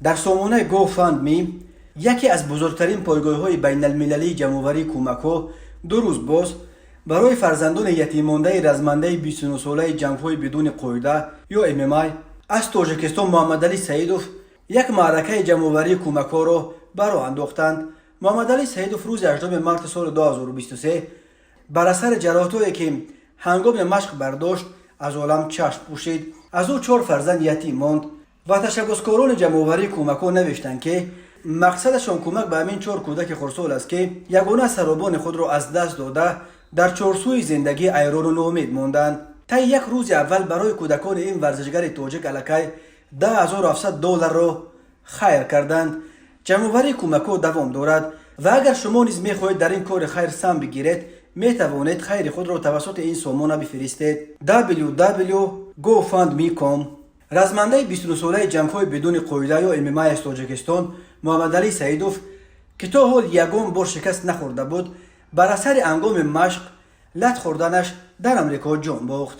در سامانه GoFundMe یکی از بزرگترین پایگاه‌های بین‌المللی جمع‌آوری کمک‌ها 2 روز باز برای فرزندان یتیم مانده رزمنده 29 ساله جنگ‌های بدون قاعده یا MMA از تاجیکستان محمد علی سعیدوف یک معرکه جمع‌آوری کمک‌ها را برآ انداختند. محمد علی سعیدوف روز 18 مارس سال 2023 بر اثر جراحاتی که هنگام مشق برداشت از عالم چشم پوشید. از او 4 فرزند یتیم ماند و تشبسکاران جمع‌آوری کمک‌ها نوشتند که مقصدشان کمک به همین 4 کودک خردسال است که یگانه سرابان خود را از دست داده در چارسوی زندگی حیران و ناامید ماندند. طی یک روز اول برای کودکان این ورزشگر تاجیک الکی $10,700 را خیر کردند. جمع‌آوری کمک‌ها دوام دارد و اگر شما نیز می‌خواهید در این کار خیر سهم بگیرید می‌توانید خیر خود را توسط این سامانه بفرستید: www.gofundme.com. رزمنده 22 ساله جنگ‌های بدون قاعده یا MMA از تاجیکستان محمد علی سعیدوف که تا حال یگان بار شکست نخورده بود بر اثر هنگام مشق لت خوردنش در امریکا جان باخت.